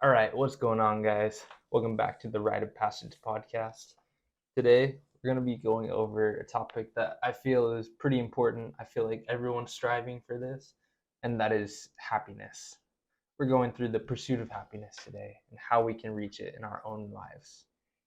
All right, what's going on, guys? Welcome back to the Rite of Passage podcast. Today, we're going to be going over a topic that I feel is pretty important. I feel like everyone's striving for this, and that is happiness. We're going through the pursuit of happiness today and how we can reach it in our own lives.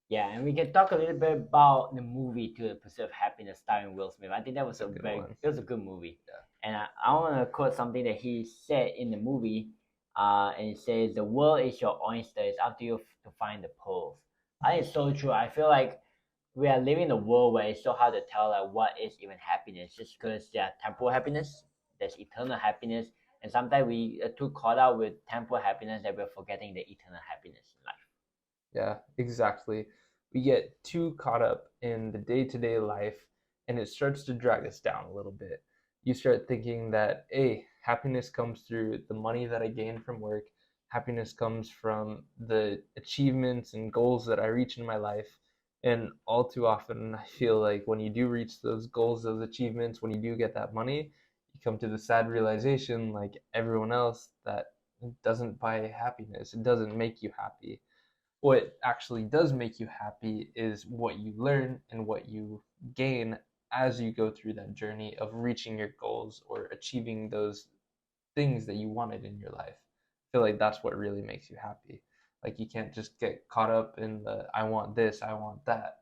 Yeah, and we can talk a little bit about the movie "To the Pursuit of Happiness" starring Will Smith. I think that was That's a good one. it was a good movie. Yeah. And I want to quote something that he said in the movie. And it says, "The world is your oyster. It's up to you to find the pearls." I think it's so true. I feel like we are living in a world where it's so hard to tell like what is even happiness, just because there's temporal happiness, there's eternal happiness, and sometimes we are too caught up with temporal happiness that we're forgetting the eternal happiness in life. Yeah, exactly. We get too caught up in the day-to-day life and it starts to drag us down a little bit. You start thinking that, hey, happiness comes through the money that I gain from work. Happiness comes from the achievements and goals that I reach in my life. And all too often, I feel like when you do reach those goals, those achievements, when you do get that money, you come to the sad realization, like everyone else, that it doesn't buy happiness. It doesn't make you happy. What actually does make you happy is what you learn and what you gain as you go through that journey of reaching your goals or achieving those things that you wanted in your life. I feel like that's what really makes you happy. Like you can't just get caught up in the I want this, I want that,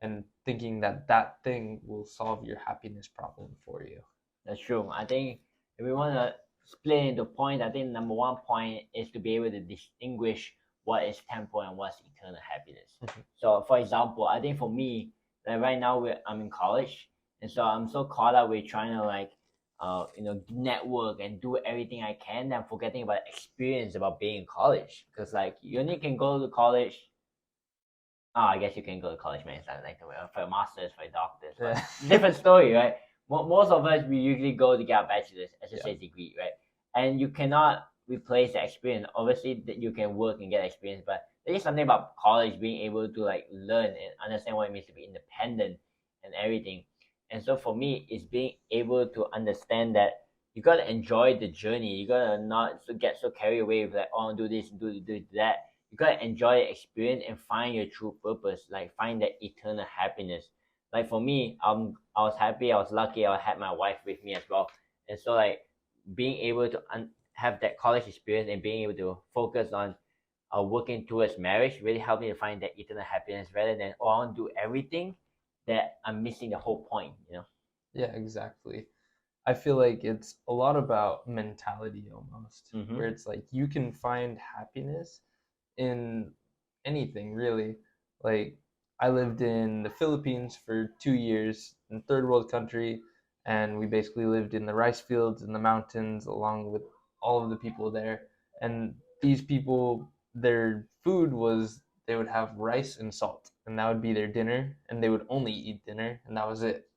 and thinking that that thing will solve your happiness problem for you. That's true. I think if we want to split into points, I think number one point is to be able to distinguish what is temporal and what's eternal happiness. So, for example, I think for me, like right now I'm in college, and so I'm so caught up with trying to network and do everything I can, and forgetting about the experience about being in college. Because like you only can go to college. Oh, I guess you can go to college, man. It's not like for a master's, for a doctor's, but Yeah. different story, right? Most of us we usually go to get a bachelor's, SSA degree, right? And you cannot replace the experience. Obviously, that you can work and get experience, but there is something about college being able to like learn and understand what it means to be independent and everything. And so for me, it's being able to understand that you gotta enjoy the journey. You gotta not get so carried away with like, oh, do this, do that. You gotta enjoy the experience and find your true purpose, like find that eternal happiness. Like for me, I was happy, I was lucky, I had my wife with me as well, and so like being able to have that college experience and being able to focus on working towards marriage really helped me to find that eternal happiness rather than oh I want to do everything that I'm missing the whole point, you know. Yeah, exactly. I feel like it's a lot about mentality almost, where it's like you can find happiness in anything really. Like I lived in the Philippines for 2 years in third world country, and we basically lived in the rice fields in the mountains along with all of the people there. And these people, their food was they would have rice and salt, and that would be their dinner, and they would only eat dinner, and that was it.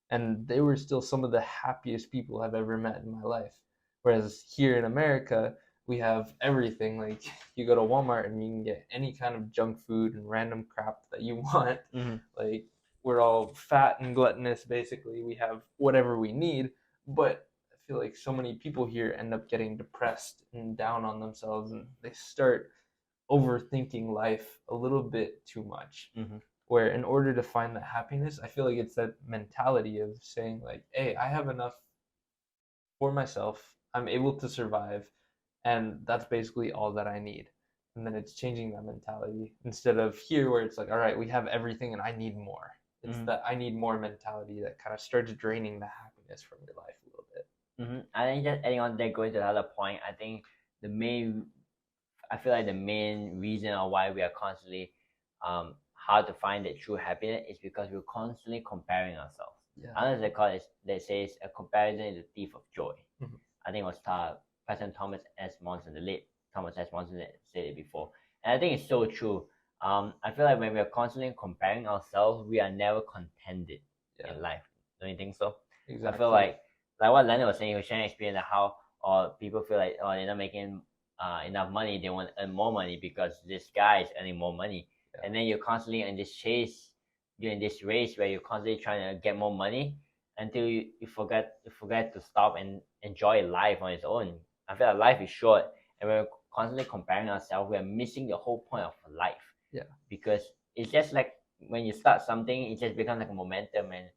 And they were still some of the happiest people I've ever met in my life. Whereas here in America, we have everything. Like you go to Walmart and you can get any kind of junk food and random crap that you want. Like we're all fat and gluttonous basically. We have whatever we need, but I feel like so many people here end up getting depressed and down on themselves and they start overthinking life a little bit too much. Where in order to find that happiness, I feel like it's that mentality of saying like, hey, I have enough for myself, I'm able to survive, and that's basically all that I need. And then it's changing that mentality instead of here where it's like, all right, we have everything and I need more. It's that I need more mentality that kind of starts draining the happiness from your life a little bit. I think just adding on there, going to another point, I think the main I feel like the main reason of why we are constantly hard to find the true happiness is because we're constantly comparing ourselves. Yeah. Unless they call it, that says a comparison is the thief of joy. I think it was President Thomas S. Monson, the late Thomas S. Monson, that said it before, and I think it's so true. I feel like when we are constantly comparing ourselves, we are never contented in life. Don't you think so? Exactly. I feel like what Leonard was saying, he was sharing experience of how people feel like they're not making enough money, they want to earn more money because this guy is earning more money. And then you're constantly in this chase, you're in this race where you're constantly trying to get more money until you forget to stop and enjoy life on its own. I feel like life is short, and constantly comparing ourselves, we're missing the whole point of life. Yeah. Because it's just like when you start something, it just becomes like a momentum, and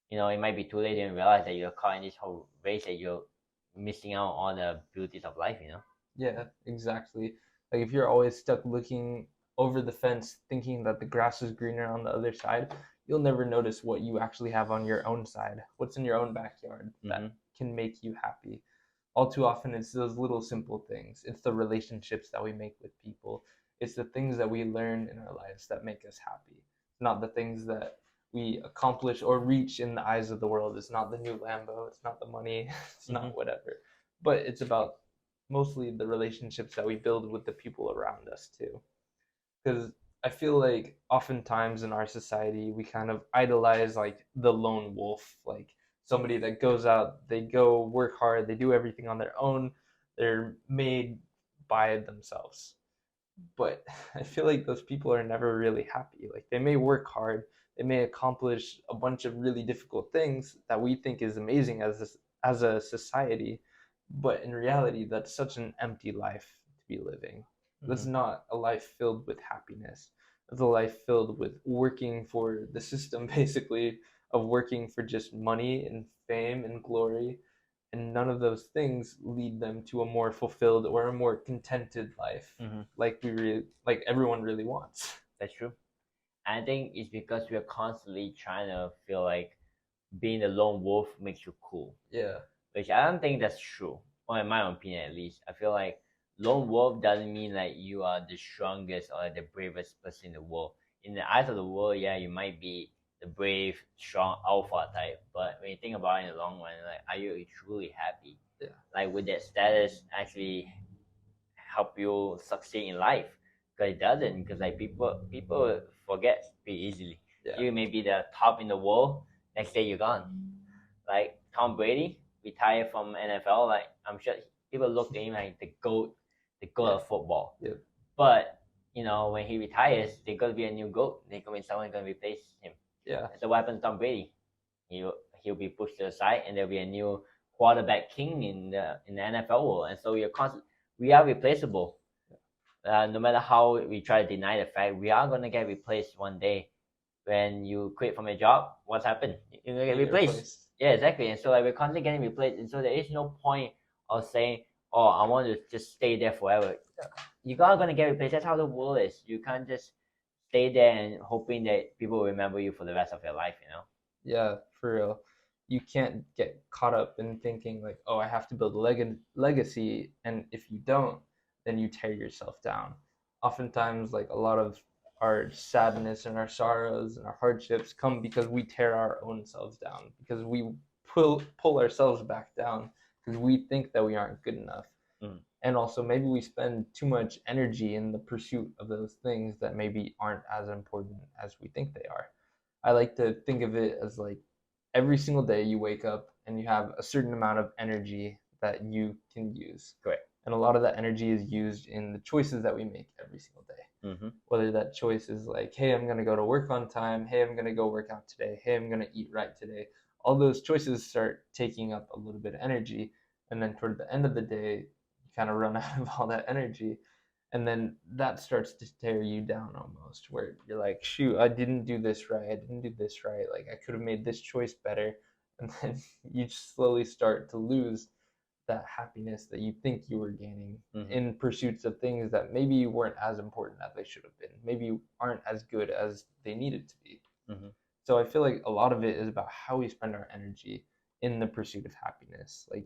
it might be too late to realize that you're caught in this whole race that you're missing out on the beauties of life. Yeah, exactly. Like if you're always stuck looking over the fence thinking that the grass is greener on the other side, you'll never notice what you actually have on your own side, what's in your own backyard that can make you happy. All too often, it's those little simple things. It's the relationships that we make with people. It's the things that we learn in our lives that make us happy. Not the things that we accomplish or reach in the eyes of the world. It's not the new Lambo. It's not the money. It's not whatever. But it's about mostly the relationships that we build with the people around us too. Because I feel like oftentimes in our society we kind of idolize like the lone wolf, like somebody that goes out, they go work hard, they do everything on their own, they're made by themselves. But I feel like those people are never really happy. Like they may work hard, they may accomplish a bunch of really difficult things that we think is amazing as a society, but in reality, that's such an empty life to be living. That's not a life filled with happiness. It's a life filled with working for the system, basically, of working for just money and fame and glory. And none of those things lead them to a more fulfilled or a more contented life, like everyone really wants. That's true. I think it's because we're constantly trying to feel like being the lone wolf makes you cool. Yeah. Which I don't think that's true. Or in my opinion at least. I feel like lone wolf doesn't mean like you are the strongest or the bravest person in the world. In the eyes of the world, yeah, you might be the brave, strong alpha type. But when you think about it in the long run, like are you truly happy? Yeah. Like would that status actually help you succeed in life? Because it doesn't. Because like people forget pretty easily. Yeah. You may be the top in the world. Next day you're gone. Like Tom Brady retired from NFL. Like I'm sure people look at him like the goat of football. Yeah. But when he retires, there's gonna be a new goat. There's gonna be someone gonna replace him. Yeah. So what happens to Tom Brady? He'll be pushed to the side, and there'll be a new quarterback king in the NFL world. And so we are replaceable. No matter how we try to deny the fact, we are gonna get replaced one day. When you quit from your job, what's happened? You're gonna get replaced. Yeah, exactly. And so like we're constantly getting replaced, and so there is no point of saying, "Oh, I want to just stay there forever." You are gonna get replaced. That's how the world is. You can't just stay there and hoping that people will remember you for the rest of your life. Yeah, for real. You can't get caught up in thinking like, oh, I have to build a legacy, and if you don't, then you tear yourself down. Oftentimes, like a lot of our sadness and our sorrows and our hardships come because we tear our own selves down, because we pull ourselves back down because we think that we aren't good enough. And also maybe we spend too much energy in the pursuit of those things that maybe aren't as important as we think they are. I like to think of it as like every single day you wake up and you have a certain amount of energy that you can use. Correct. And a lot of that energy is used in the choices that we make every single day. Whether that choice is like, hey, I'm going to go to work on time. Hey, I'm going to go work out today. Hey, I'm going to eat right today. All those choices start taking up a little bit of energy. And then toward the end of the day, you kind of run out of all that energy. And then that starts to tear you down almost, where you're like, shoot, I didn't do this right. I didn't do this right. Like I could have made this choice better. And then you slowly start to lose that happiness that you think you were gaining in pursuits of things that maybe weren't as important as they should have been, maybe aren't as good as they needed to be. So I feel like a lot of it is about how we spend our energy in the pursuit of happiness. Like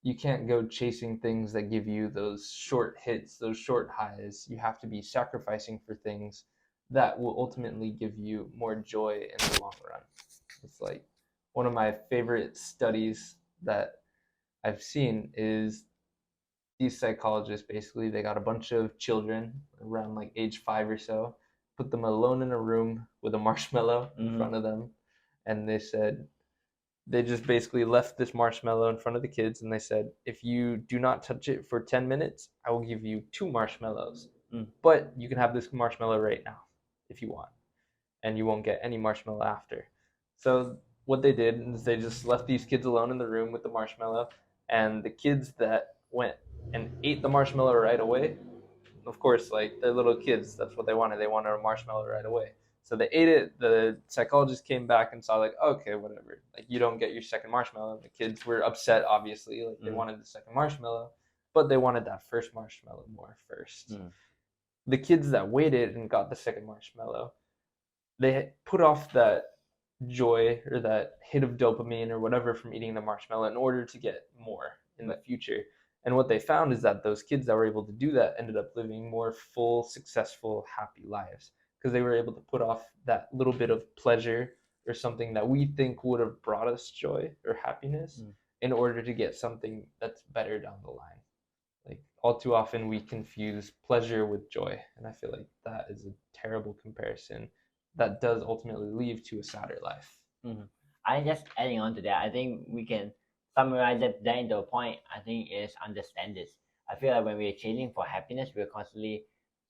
you can't go chasing things that give you those short hits, those short highs. You have to be sacrificing for things that will ultimately give you more joy in the long run. It's like one of my favorite studies that I've seen is these psychologists basically, they got a bunch of children around like age 5 or so, put them alone in a room with a marshmallow in front of them, and they just basically left this marshmallow in front of the kids, and they said, if you do not touch it for 10 minutes, I will give you 2 marshmallows. But you can have this marshmallow right now if you want, and you won't get any marshmallow after. So what they did is they just left these kids alone in the room with the marshmallow, and the kids that went and ate the marshmallow right away, of course, like they're little kids, that's what they wanted. They wanted a marshmallow right away. So they ate it. The psychologist came back and saw like, okay, whatever. Like you don't get your second marshmallow. The kids were upset, obviously. Like they wanted the second marshmallow, but they wanted that first marshmallow more first. The kids that waited and got the second marshmallow, they put off that joy or that hit of dopamine or whatever from eating the marshmallow in order to get more in the future. And what they found is that those kids that were able to do that ended up living more full, successful, happy lives because they were able to put off that little bit of pleasure or something that we think would have brought us joy or happiness in order to get something that's better down the line. Like all too often we confuse pleasure with joy, and I feel like that is a terrible comparison that does ultimately lead to a sadder life. I just adding on to that, I think we can summarize that into a point. I think is understand this. I feel like when we're chasing for happiness, we're constantly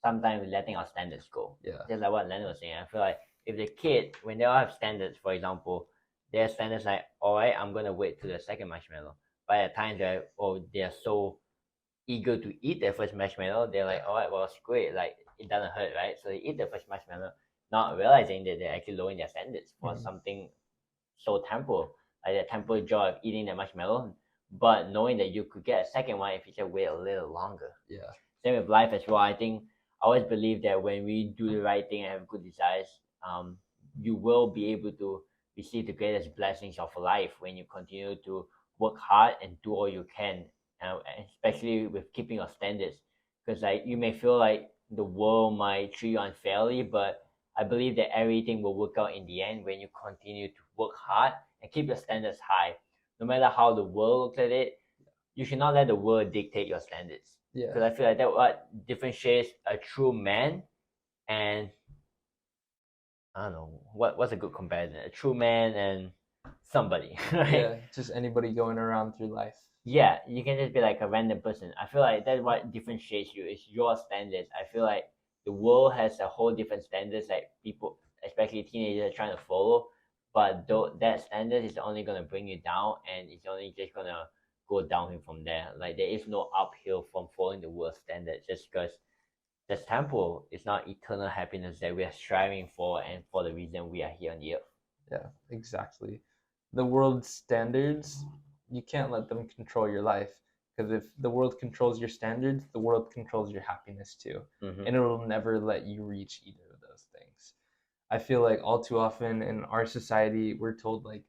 sometimes letting our standards go. Yeah. Just like what Leonard was saying. I feel like if the kid, when they all have standards, for example, their standards like, all right, I'm gonna wait to the second marshmallow. By the time they're so eager to eat their first marshmallow, they're like, all right, well, screw it, like it doesn't hurt, right? So they eat the first marshmallow, not realizing that they're actually lowering their standards for something so temporal, like the temporal joy of eating the marshmallow, but knowing that you could get a second one if you just wait a little longer. Yeah. Same with life as well. I think I always believe that when we do the right thing and have good desires, you will be able to receive the greatest blessings of life when you continue to work hard and do all you can, especially with keeping your standards. Because like you may feel like the world might treat you unfairly, but I believe that everything will work out in the end when you continue to work hard and keep your standards high. No matter how the world looks at it, you should not let the world dictate your standards. Yeah. Because I feel like that what differentiates a true man and I don't know what's a good comparison. A true man and somebody, right? Yeah, just anybody going around through life. Yeah, you can just be like a random person. I feel like that's what differentiates you is your standards. I feel like the world has a whole different standards like people, especially teenagers, are trying to follow. But though that standard is only gonna bring you down, and it's only just gonna go downhill from there. Like there is no uphill from following the world standard, just because that's temporal. It's not eternal happiness that we are striving for, and for the reason we are here on the earth. Yeah, exactly. The world's standards, you can't let them control your life, because if the world controls your standards, the world controls your happiness too, and it will never let you reach either of those things. I feel like all too often in our society, we're told like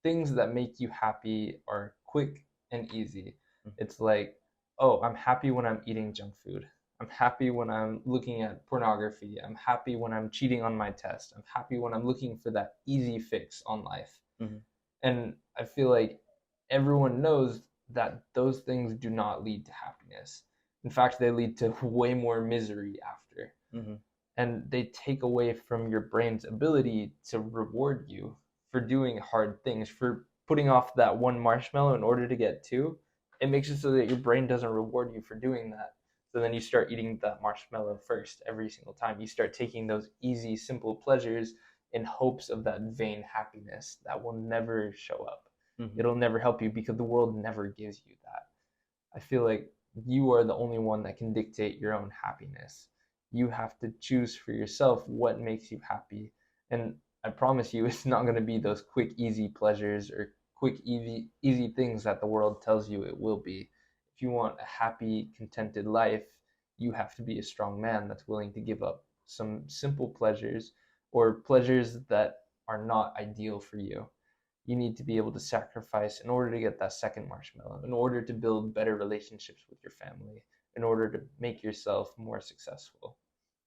things that make you happy are quick and easy. It's like, oh, I'm happy when I'm eating junk food. I'm happy when I'm looking at pornography. I'm happy when I'm cheating on my test. I'm happy when I'm looking for that easy fix on life. And I feel like everyone knows that those things do not lead to happiness. In fact, they lead to way more misery after. And they take away from your brain's ability to reward you for doing hard things, for putting off that one marshmallow in order to get two. It makes it so that your brain doesn't reward you for doing that. So then you start eating that marshmallow first every single time. You start taking those easy, simple pleasures in hopes of that vain happiness that will never show up. It'll never help you because the world never gives you that. I feel like you are the only one that can dictate your own happiness. You have to choose for yourself what makes you happy. And I promise you, it's not going to be those quick, easy pleasures or quick, easy things that the world tells you it will be. If you want a happy, contented life, you have to be a strong man that's willing to give up some simple pleasures or pleasures that are not ideal for you. You need to be able to sacrifice in order to get that second marshmallow, in order to build better relationships with your family, in order to make yourself more successful.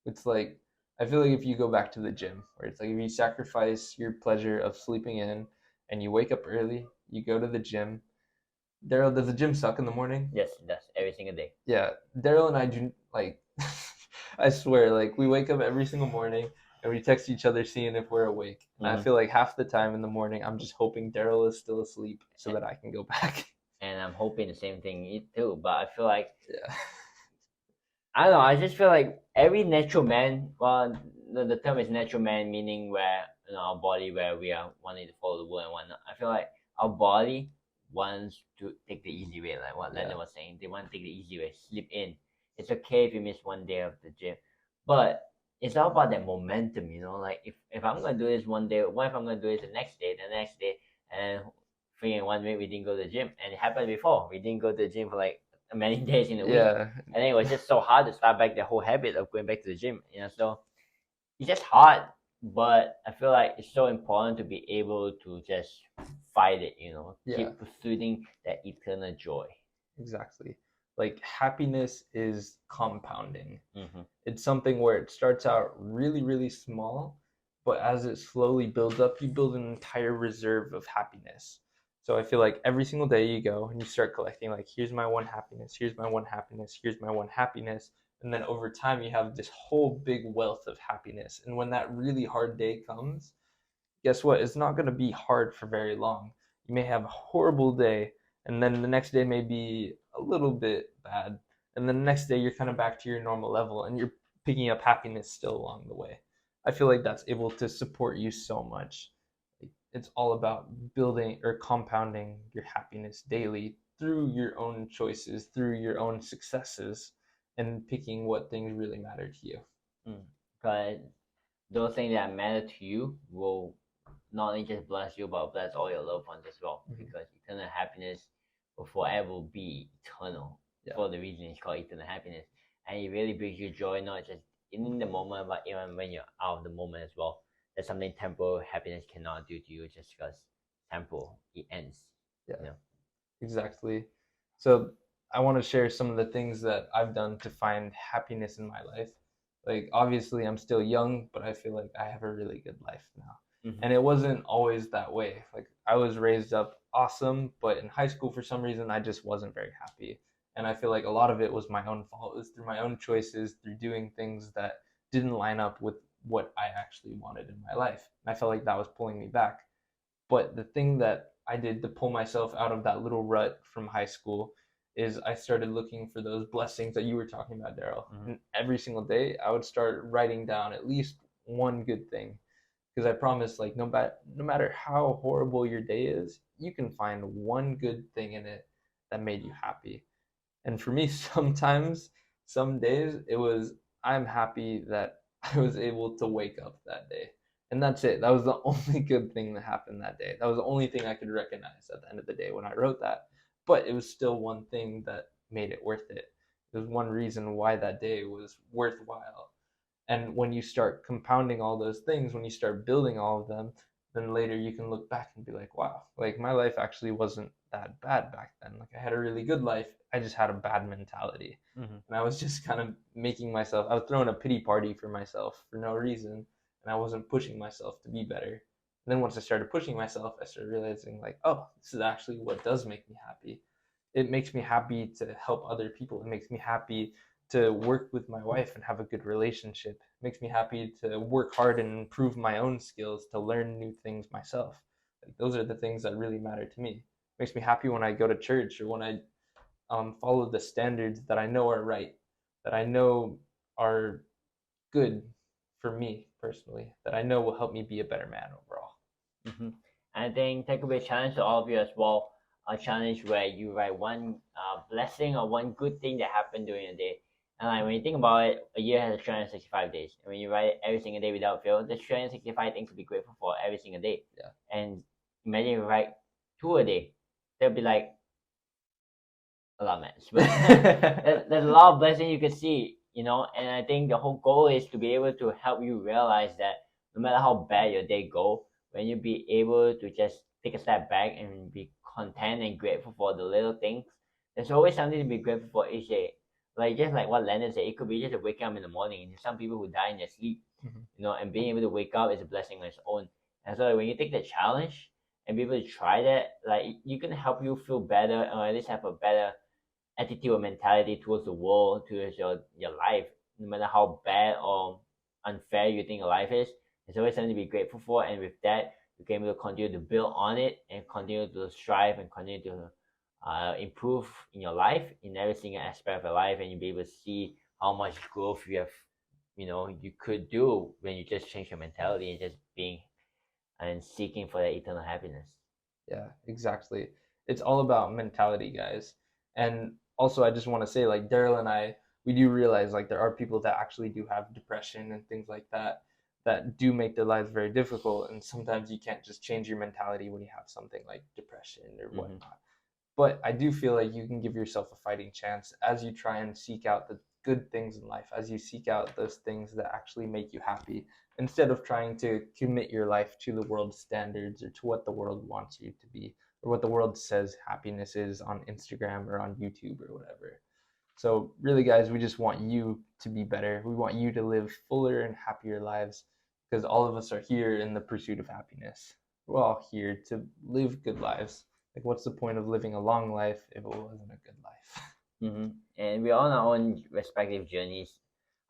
It's like, I feel like if you go back to the gym, where it's like if you sacrifice your pleasure of sleeping in and you wake up early, you go to the gym. Daryl, does the gym suck in the morning? Yes, it does. Every single day. Yeah, Daryl and I do, like, I swear, like, we wake up every single morning and we text each other seeing if we're awake. And I feel like half the time in the morning, I'm just hoping Daryl is still asleep so that I can go back. And I'm hoping the same thing too. But I feel like, Yeah. I don't know. I just feel like every natural man, well, the term is natural man, meaning where our body, where we are wanting to follow the world and whatnot. I feel like our body wants to take the easy way, like what Leonard Yeah. was saying. They want to take the easy way, slip in. It's okay if you miss one day of the gym, but it's all about that momentum, Like if I'm gonna do this one day, what if I'm gonna do it the next day, and 3 in 1 week we didn't go to the gym, and it happened before. We didn't go to the gym for like many days in a week, Yeah. and then it was just so hard to start back the whole habit of going back to the gym. So it's just hard, but I feel like it's so important to be able to just fight it, Yeah. keep pursuing that eternal joy. Exactly. Like happiness is compounding. Mm-hmm. It's something where it starts out really, really small, but as it slowly builds up, you build an entire reserve of happiness. So I feel like every single day you go and you start collecting, like, here's my one happiness, here's my one happiness, here's my one happiness. And then over time, you have this whole big wealth of happiness. And when that really hard day comes, guess what? It's not going to be hard for very long. You may have a horrible day, and then the next day may be a little bit bad. And then the next day, you're kind of back to your normal level, and you're picking up happiness still along the way. I feel like that's able to support you so much. It's all about building or compounding your happiness daily through your own choices, through your own successes, and picking what things really matter to you. Because those things that matter to you will not only just bless you, but bless all your loved ones as well. Mm-hmm. Because eternal happiness will forever be eternal. Yeah. For the reason it's called eternal happiness. And it really brings you joy, not just in the moment, but even when you're out of the moment as well. That's something temporal happiness cannot do to you just because temporal, it ends. Yeah. Exactly. So I want to share some of the things that I've done to find happiness in my life. Like, obviously, I'm still young, but I feel like I have a really good life now. Mm-hmm. And it wasn't always that way. Like, I was raised up awesome, but in high school, for some reason, I just wasn't very happy. And I feel like a lot of it was my own fault. It was through my own choices, through doing things that didn't line up with what I actually wanted in my life. And I felt like that was pulling me back. But the thing that I did to pull myself out of that little rut from high school is I started looking for those blessings that you were talking about, Daryl. Mm-hmm. And every single day, I would start writing down at least one good thing, because I promise, like, no matter how horrible your day is, you can find one good thing in it that made you happy. And for me, sometimes, some days, it was, I'm happy that I was able to wake up that day. And that's it. That was the only good thing that happened that day. That was the only thing I could recognize at the end of the day when I wrote that. But it was still one thing that made it worth it. It was one reason why that day was worthwhile. And when you start compounding all those things, when you start building all of them, then later you can look back and be like, wow, like my life actually wasn't that bad back then. Like, I had a really good life. I just had a bad mentality. Mm-hmm. And I was just kind of making myself, I was throwing a pity party for myself for no reason. And I wasn't pushing myself to be better. And then once I started pushing myself, I started realizing, like, oh, this is actually what does make me happy. It makes me happy to help other people. It makes me happy to work with my wife and have a good relationship. It makes me happy to work hard and improve my own skills, to learn new things myself. Like, those are the things that really matter to me. It makes me happy when I go to church, or when I follow the standards that I know are right, that I know are good for me personally, that I know will help me be a better man overall. Mm-hmm. And I think take away challenge to all of you as well. A challenge where you write one blessing or one good thing that happened during the day. And like when you think about it, a year has 365 days. And when you write it every single day without fail, there's 365 things to be grateful for every single day. Yeah. And imagine you write 2 a day. There'll be like a lot, man. There's a lot of blessings you can see, and I think the whole goal is to be able to help you realize that no matter how bad your day go, when you be able to just take a step back and be content and grateful for the little things, there's always something to be grateful for each day. Like just like what Leonard said, it could be just waking up in the morning. And there's some people who die in their sleep, and being able to wake up is a blessing on its own. And so when you take the challenge and be able to try that, like you can help you feel better, or at least have a better attitude or mentality towards the world, towards your life, no matter how bad or unfair you think your life is. There's always something to be grateful for, and with that, you can be able to continue to build on it and continue to strive and continue to improve in your life, in every single aspect of your life, and you'll be able to see how much growth you have, you could do when you just change your mentality and just being and seeking for that eternal happiness. Yeah, exactly. it's all about mentality, guys. And also, I just want to say, like Daryl and I, we do realize like there are people that actually do have depression and things like that that do make their lives very difficult. And sometimes you can't just change your mentality when you have something like depression or whatnot. But I do feel like you can give yourself a fighting chance as you try and seek out the good things in life, as you seek out those things that actually make you happy, instead of trying to commit your life to the world's standards or to what the world wants you to be or what the world says happiness is on Instagram or on YouTube or whatever. So, really, guys, we just want you to be better. We want you to live fuller and happier lives because all of us are here in the pursuit of happiness. We're all here to live good lives. Like, what's the point of living a long life if it wasn't a good life? And we're on our own respective journeys.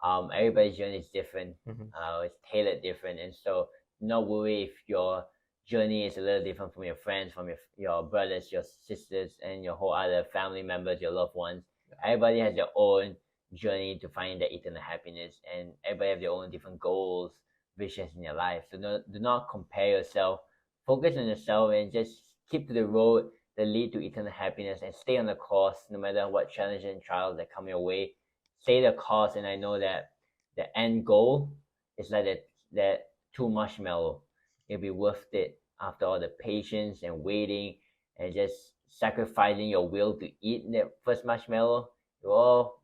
Everybody's journey is different. It's tailored different, and so not worry if your journey is a little different from your friends, from your brothers, your sisters, and your whole other family members, your loved ones. Everybody has their own journey to find that eternal happiness, and everybody have their own different goals, visions in your life. So do not compare yourself. Focus on yourself and just keep to the road that lead to eternal happiness, and stay on the course no matter what challenges and trials that come your way. Stay the course, and I know that the end goal is like that two marshmallow. It'll be worth it after all the patience and waiting and just sacrificing your will to eat that first marshmallow. You all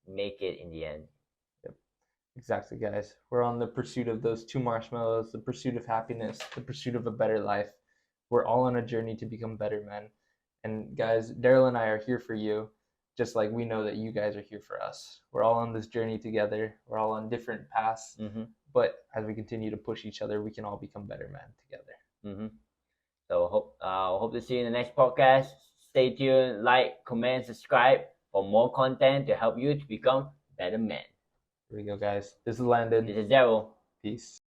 make it in the end. Yep. Exactly, guys. We're on the pursuit of those two marshmallows, the pursuit of happiness, the pursuit of a better life. We're all on a journey to become better men. And guys, Daryl and I are here for you, just like we know that you guys are here for us. We're all on this journey together. We're all on different paths. But as we continue to push each other, we can all become better men together. So hope to see you in the next podcast. Stay tuned, like, comment, subscribe for more content to help you to become better men. Here we go, guys. This is Landon. This is Daryl. Peace.